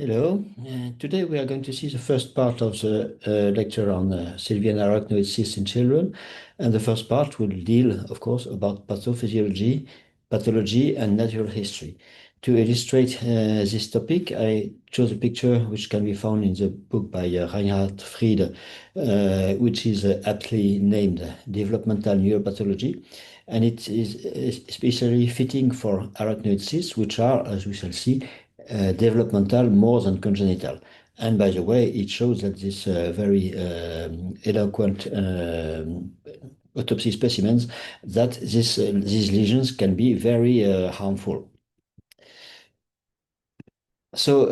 Hello. Today we are going to see the first part of the lecture on Sylvian arachnoid cysts in children. And the first part will deal, of course, about pathophysiology, pathology, and natural history. To illustrate this topic, I chose a picture which can be found in the book by Reinhard Fried, which is aptly named Developmental Neuropathology. And it is especially fitting for arachnoid cysts, which are, as we shall see, developmental more than congenital. And by the way, it shows that this very eloquent autopsy specimens that these lesions can be very harmful. So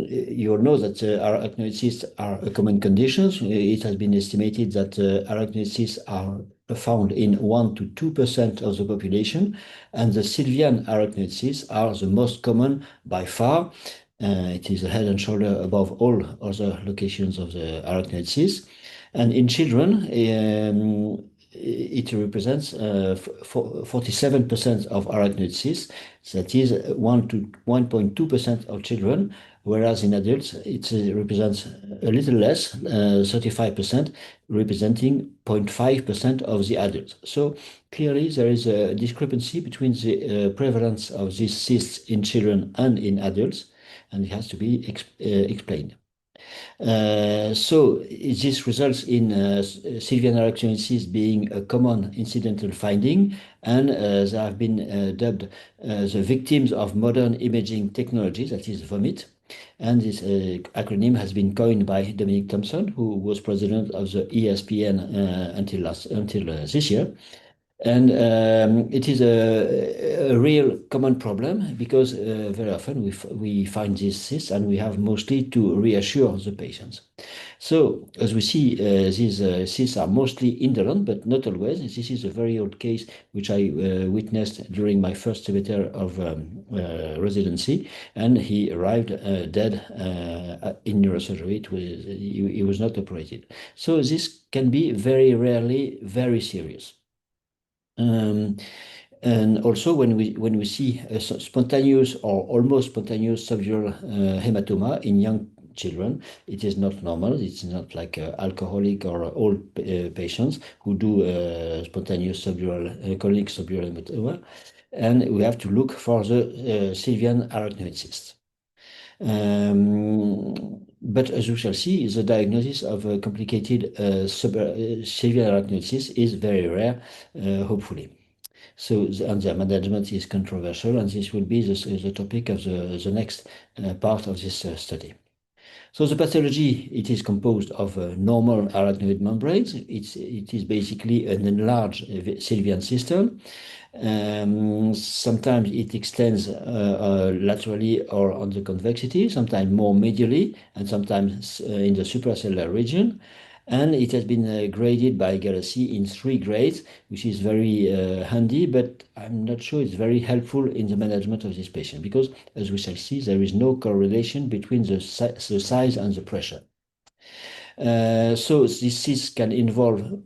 you all know that arachnoid cysts are a common condition. It has been estimated that arachnoid cysts are found in 1 to 2% of the population, and the Sylvian arachnoid cysts are the most common by far. It is a head and shoulder above all other locations of the arachnoid cysts. And in children, it represents 47% of arachnoid cysts. That is 1 to 1.2% of children, whereas in adults it represents a little less, 35%, representing 0.5% of the adults. So clearly there is a discrepancy between the prevalence of these cysts in children and in adults, and it has to be explained. So this results in Sylvian arachnoid cysts being a common incidental finding, and they have been dubbed the victims of modern imaging technology, that is VOMIT. And this acronym has been coined by Dominic Thompson, who was president of the ESPN until this year. And it is a real common problem because very often we find these cysts and we have mostly to reassure the patients. So as we see, these cysts are mostly indolent, but not always. This is a very old case which I witnessed during my first semester of residency, and he arrived dead in neurosurgery. He was not operated. So this can be very rarely very serious. And also when we see a spontaneous or almost spontaneous subdural hematoma in young children, it is not normal. It's not like alcoholic or old patients who do spontaneous subdural chronic subdural hematoma, and we have to look for the Sylvian arachnoid cyst. But as you shall see, the diagnosis of a complicated Sylvian arachnoid cyst is very rare, hopefully. So, and the management is controversial, and this will be the topic of the next part of this study. So the pathology, it is composed of normal arachnoid membranes. It is basically an enlarged Sylvian system. Sometimes it extends laterally or on the convexity, sometimes more medially, and sometimes in the supracellular region. And it has been graded by Galassi in 3 grades, which is very handy, but I'm not sure it's very helpful in the management of this patient because, as we shall see, there is no correlation between the size and the pressure. So this cyst can involve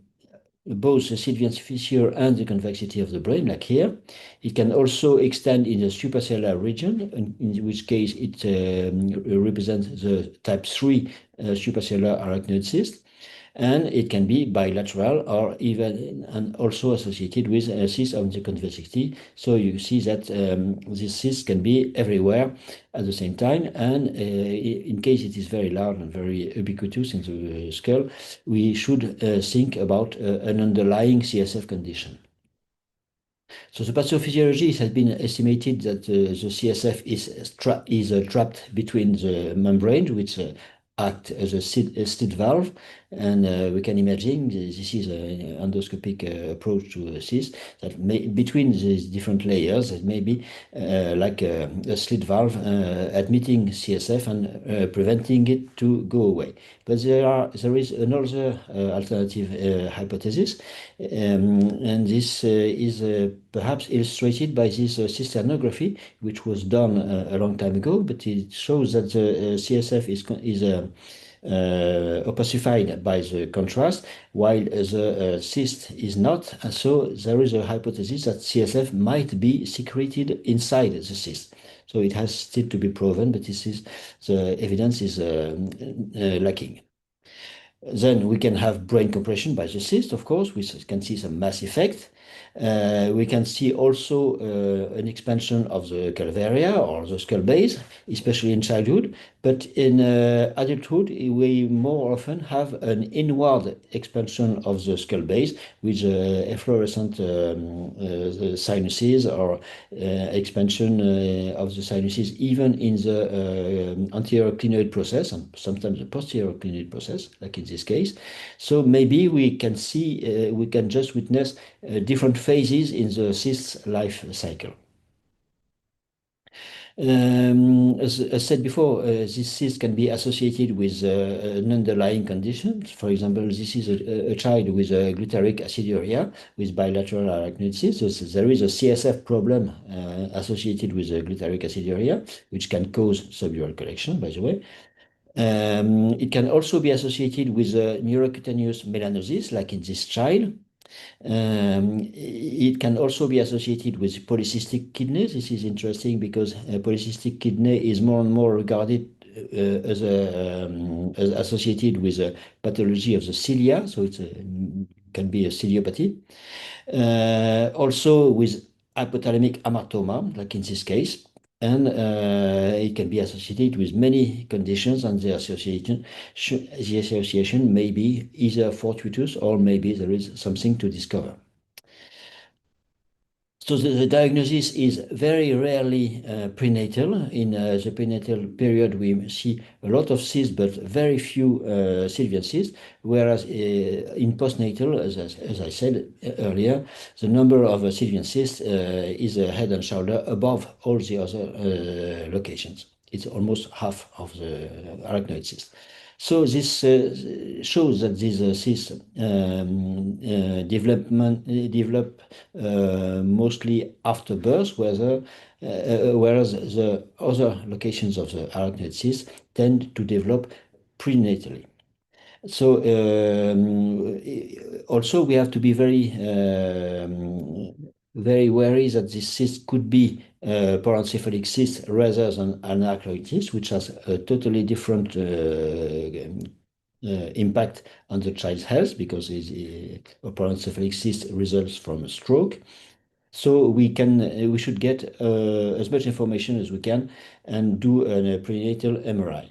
both the Sylvian fissure and the convexity of the brain, like here. It can also extend in the supracellular region, in which case it represents the type 3 supracellular arachnoid cyst. And it can be bilateral or even and also associated with a cyst of the convexity. So you see that this cyst can be everywhere at the same time. And in case it is very large and very ubiquitous in the skull, we should think about an underlying CSF condition. So the pathophysiology has been estimated that the CSF is trapped between the membrane, which act as a slit valve, and we can imagine this is an endoscopic approach to a cyst that between these different layers it may be like a slit valve admitting CSF and preventing it to go away. But there is another alternative hypothesis, and this is perhaps illustrated by this cysternography, which was done a long time ago, but it shows that the CSF is opacified by the contrast, while the cyst is not. And so there is a hypothesis that CSF might be secreted inside the cyst. So So it has still to be proven, but the evidence is lacking. Then we can have brain compression by the cyst, of course. We can see some mass effect. We can see also an expansion of the calvaria or the skull base, especially in childhood. But in adulthood, we more often have an inward expansion of the skull base with efflorescent sinuses or expansion of the sinuses, even in the anterior clinoid process and sometimes the posterior clinoid process, like in this case. So maybe we can see, we can just witness different phases in the cyst life cycle. As said before, this cyst can be associated with an underlying condition. For example, this is a child with a glutaric aciduria with bilateral arachnoid cyst. So there is a CSF problem associated with a glutaric aciduria, which can cause subdural collection, by the way. It can also be associated with a neurocutaneous melanosis, like in this child. It can also be associated with polycystic kidney. This is interesting because polycystic kidney is more and more regarded as associated with a pathology of the cilia, so it can be a ciliopathy. Also with hypothalamic hamartoma, like in this case. And it can be associated with many conditions, and the association may be either fortuitous or maybe there is something to discover. So the diagnosis is very rarely prenatal. In the prenatal period, we see a lot of cysts, but very few Sylvian cysts, whereas in postnatal, as I said earlier, the number of Sylvian cysts is a head and shoulder above all the other locations. It's almost half of the arachnoid cysts. So this shows that these cysts develop mostly after birth, whereas the other locations of the arachnoid cyst tend to develop prenatally. So also we have to be very wary that this cyst could be parencephalic cyst rather than an arachnoid cyst, which has a totally different impact on the child's health because a parencephalic cyst results from a stroke. So we should get as much information as we can and do a prenatal MRI.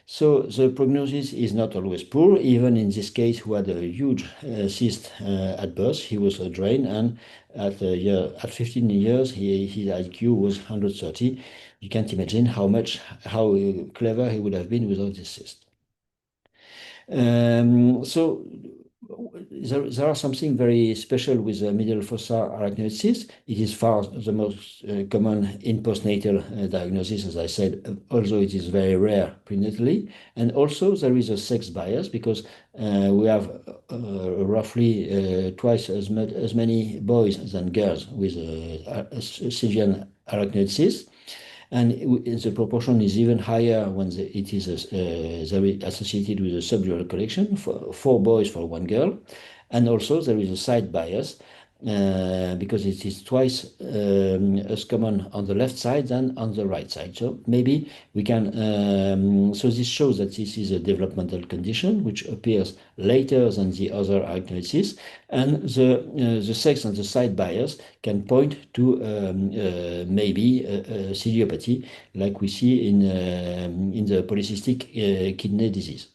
So the prognosis is not always poor. Even in this case, who had a huge cyst at birth, he was drained, and at 15 years, his IQ was 130. You can't imagine how clever he would have been without this cyst. So there are something very special with the middle fossa arachnoid cyst. It is far the most common in postnatal diagnosis, as I said, although it is very rare prenatally. And also there is a sex bias because we have roughly twice as many boys than girls with a Sylvian arachnoid cyst. And the proportion is even higher when it is associated with a subdural collection, for 4 boys for 1 girl. And also there is a side bias because it is twice as common on the left side than on the right side. So maybe we can, so this shows that this is a developmental condition which appears later than the other arachnoid cysts, and the sex and the side bias can point to maybe a ciliopathy like we see in the polycystic kidney disease.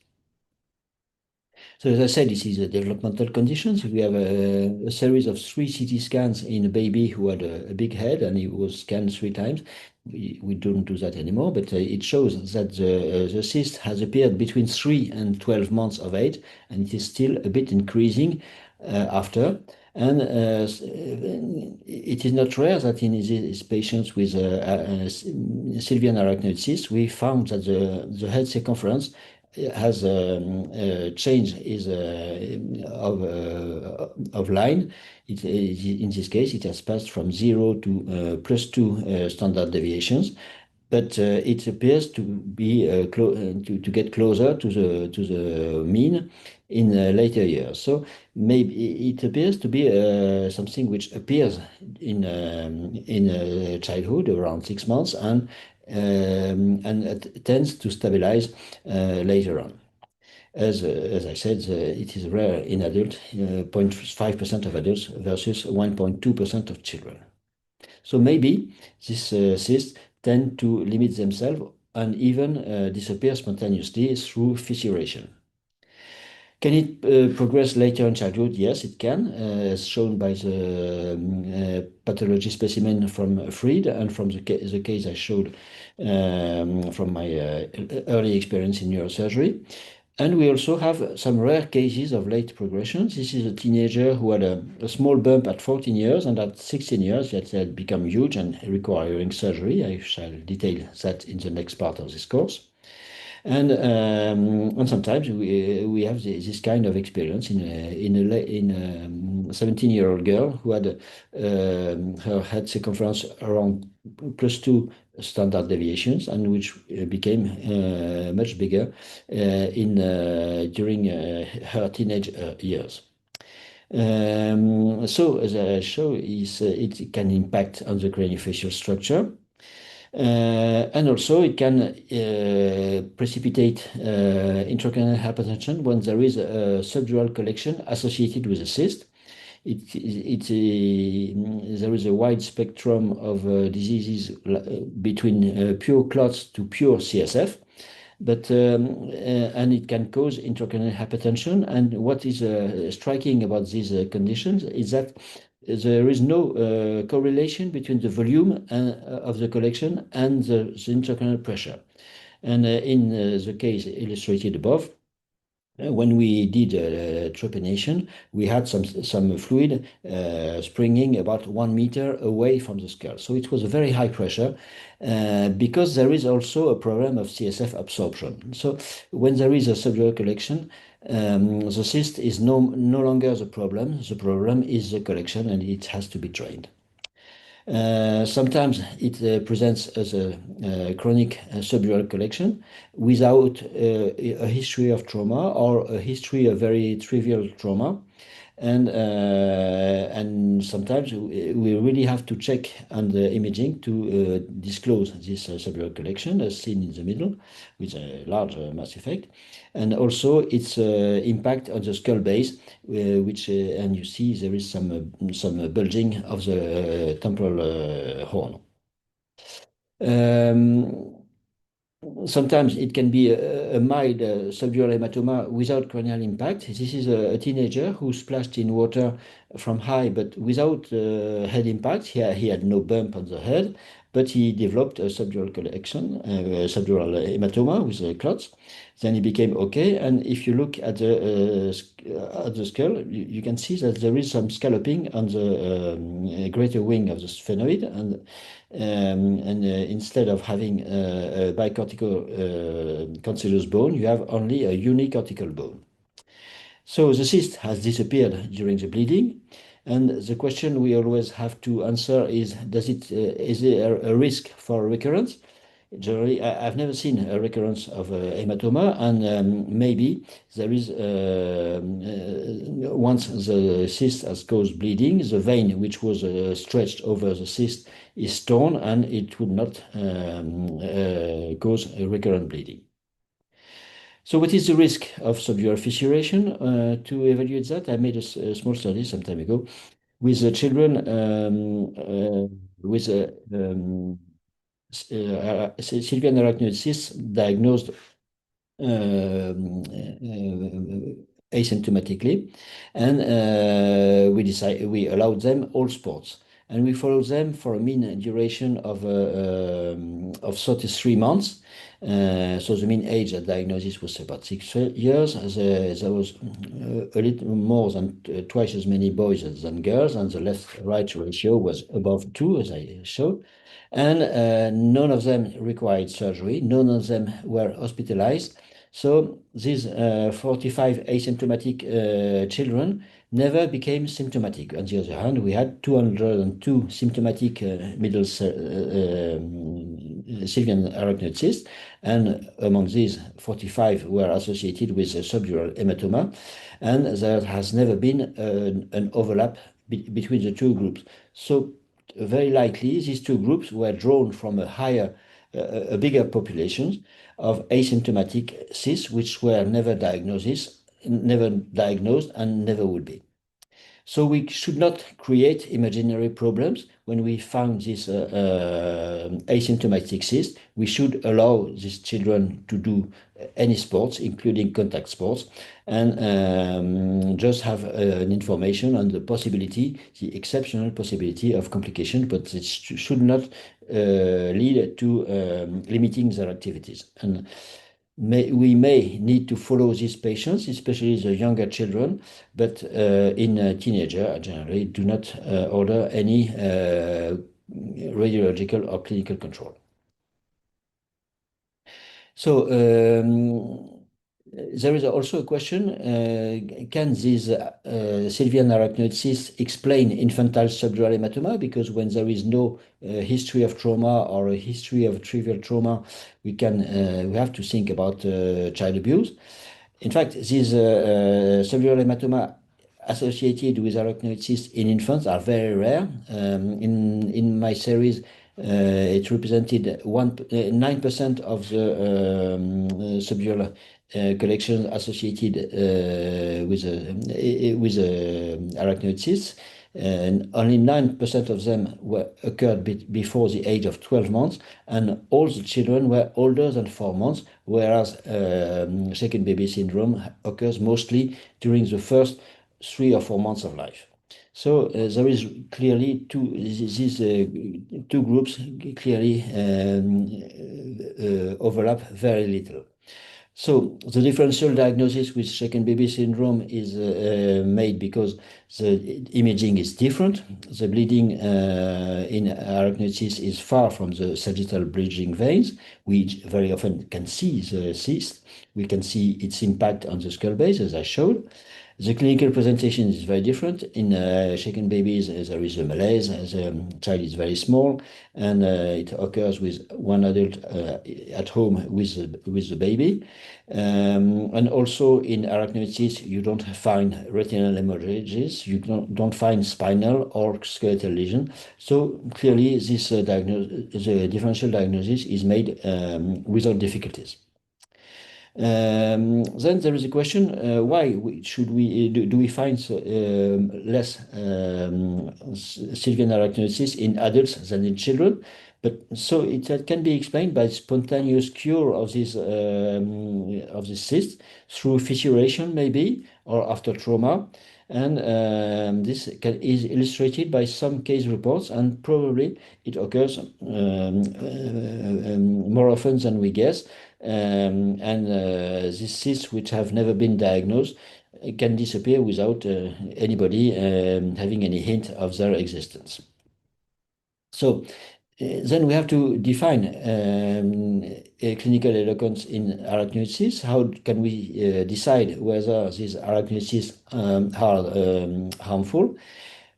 So as I said, this is a developmental condition. So we have a series of 3 CT scans in a baby who had a big head, and he was scanned 3 times. We don't do that anymore, but it shows that the cyst has appeared between 3 and 12 months of age, and it is still a bit increasing after. And it is not rare that in these patients with Sylvian arachnoid cyst, we found that the head circumference has change is of line. In this case, it has passed from 0 to +2 standard deviations, but it appears to be to get closer to the mean in later years. So maybe it appears to be something which appears in childhood around 6 months and it tends to stabilize later on. As I said, it is rare in adults, 0.5% of adults versus 1.2% of children. So maybe these cysts tend to limit themselves and even disappear spontaneously through fissuration. Can it progress later in childhood? Yes, it can, as shown by the pathology specimen from Fried and from the case I showed from my early experience in neurosurgery. And we also have some rare cases of late progression. This is a teenager who had a small bump at 14 years, and at 16 years it had become huge and requiring surgery. I shall detail that in the next part of this course. And sometimes we have this kind of experience in a 17-year-old girl who had her head circumference around +2 standard deviations and which became much bigger during her teenage years. So as I show, it can impact on the craniofacial structure. And also it can precipitate intracranial hypertension when there is a subdural collection associated with a cyst. There is a wide spectrum of diseases between pure clots to pure CSF, and it can cause intracranial hypertension. And what is striking about these conditions is that there is no correlation between the volume of the collection and the intracranial pressure. And in the case illustrated above, when we did trepanation, we had some fluid springing about 1 meter away from the skull. So it was a very high pressure because there is also a problem of CSF absorption. So when there is a subdural collection, the cyst is no longer the problem. The problem is the collection, and it has to be drained. Sometimes it presents as a chronic subdural collection without a history of trauma or a history of very trivial trauma. And sometimes we really have to check on the imaging to disclose this subdural collection as seen in the middle with a large mass effect, and also its impact on the skull base, which and you see there is some bulging of the temporal horn. Sometimes it can be a mild subdural hematoma without cranial impact. This is a teenager who splashed in water from high, but without head impact. He had no bump on the head, but he developed a subdural collection, subdural hematoma with clots. Then he became okay. And if you look at the skull, you can see that there is some scalloping on the greater wing of the sphenoid, and instead of having a bicortical cancellous bone, you have only a unicortical bone. So the cyst has disappeared during the bleeding, and the question we always have to answer is: is there a risk for recurrence? Generally, I've never seen a recurrence of a hematoma, and maybe there is, once the cyst has caused bleeding, the vein which was stretched over the cyst is torn, and it would not cause a recurrent bleeding. So what is the risk of subdural fissuration? To evaluate that, I made a small study some time ago with children with Sylvian arachnoid cysts diagnosed asymptomatically, and we allowed them all sports, and we followed them for a mean duration of 33 months. So the mean age at diagnosis was about 6 years. There was a little more than twice as many boys than girls, and the left-right ratio was above 2, as I showed. And none of them required surgery. None of them were hospitalized. So these 45 asymptomatic children never became symptomatic. On the other hand, we had 202 symptomatic middle Sylvian arachnoid cysts, and among these, 45 were associated with a subdural hematoma, and there has never been an overlap between the two groups. So very likely these two groups were drawn from a bigger population of asymptomatic cysts, which were never diagnosed and never will be. So we should not create imaginary problems when we found this asymptomatic cyst. We should allow these children to do any sports, including contact sports, and just have an information on the possibility, the exceptional possibility of complication, but it should not lead to limiting their activities. And we may need to follow these patients, especially the younger children, but in a teenager, generally do not order any radiological or clinical control. So there is also a question, can these Sylvian arachnoid cysts explain infantile subdural hematoma? Because when there is no history of trauma or a history of trivial trauma, we have to think about child abuse. In fact, these subdural hematoma associated with arachnoid cysts in infants are very rare. In my series, it represented 9% of the subdural collection associated with arachnoid cysts, and only 9% of them occurred before the age of 12 months, and all the children were older than 4 months, whereas shaken baby syndrome occurs mostly during the first 3 or 4 months of life. So there is clearly these two groups clearly overlap very little. So the differential diagnosis with shaken baby syndrome is made because the imaging is different. The bleeding in arachnoid cysts is far from the sagittal bridging veins. We very often can see the cyst. We can see its impact on the skull base, as I showed. The clinical presentation is very different. In shaken babies, there is a malaise. The child is very small, and it occurs with one adult at home with the baby. And also in arachnoid cysts, you don't find retinal hemorrhages. You don't find spinal or skeletal lesion. So clearly, the differential diagnosis is made without difficulties. Then there is a question, why do we find less Sylvian arachnoid cysts in adults than in children? But so it can be explained by spontaneous cure of this cyst through fissuration maybe, or after trauma. And this is illustrated by some case reports, and probably it occurs more often than we guess. These cysts, which have never been diagnosed, can disappear without anybody having any hint of their existence. So then we have to define a clinical eloquence in arachnoid cysts. How can we decide whether these arachnoid cysts are harmful?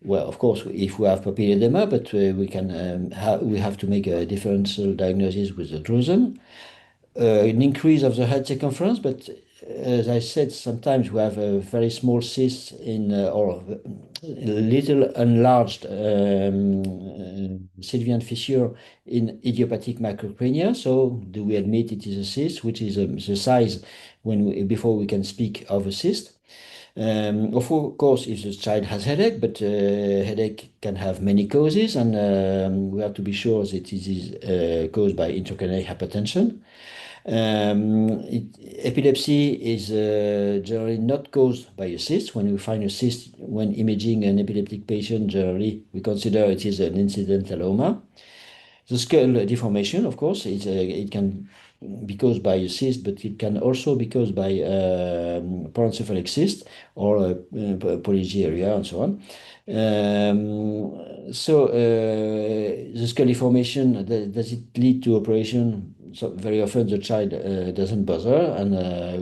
Well, of course, if we have papilledema, but we have to make a differential diagnosis with the drusen. An increase of the head circumference, but as I said, sometimes we have a very small cyst or little enlarged Sylvian fissure in idiopathic microcrania. So do we admit it is a cyst, which is the size before we can speak of a cyst? Of course, if the child has headache, but headache can have many causes, and we have to be sure that it is caused by intracranial hypertension. Epilepsy is generally not caused by a cyst. When we find a cyst when imaging an epileptic patient, generally we consider it is an incidentaloma. The skull deformation, of course, it can be caused by a cyst, but it can also be caused by parencephalic cyst or polygyria and so on. The skull deformation, does it lead to operation? So very often the child doesn't bother, and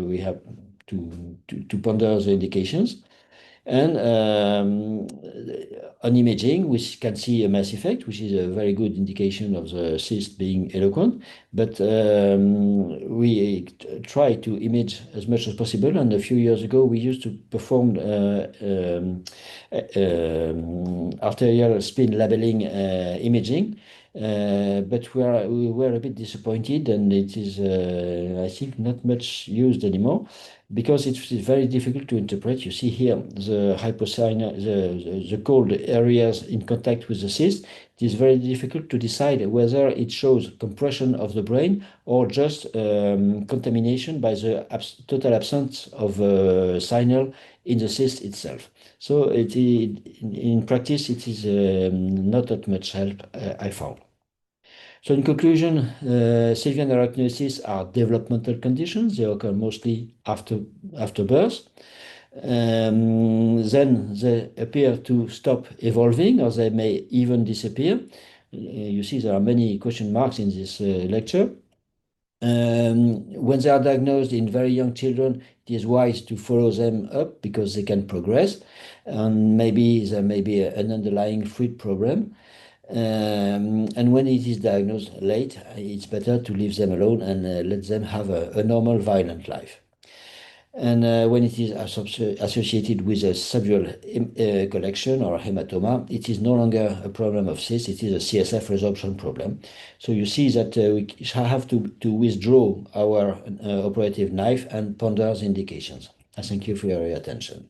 we have to ponder the indications. And on imaging, we can see a mass effect, which is a very good indication of the cyst being eloquent. But we try to image as much as possible. And a few years ago, we used to perform arterial spin labeling imaging. But we were a bit disappointed, and it is, I think, not much used anymore because it's very difficult to interpret. You see here the hypocyania, the cold areas in contact with the cyst. It is very difficult to decide whether it shows compression of the brain or just contamination by the total absence of signal in the cyst itself. So in practice, it is not that much help, I found. So in conclusion, Sylvian arachnosis are developmental conditions. They occur mostly after birth. Then they appear to stop evolving, or they may even disappear. You see there are many question marks in this lecture. When they are diagnosed in very young children, it is wise to follow them up because they can progress, and maybe there may be an underlying fluid problem. And when it is diagnosed late, it's better to leave them alone and let them have a normal, violent life. And when it is associated with a subdural collection or hematoma, it is no longer a problem of cyst, it is a CSF resorption problem. So you see that we have to withdraw our operative knife and ponder the indications. I thank you for your attention.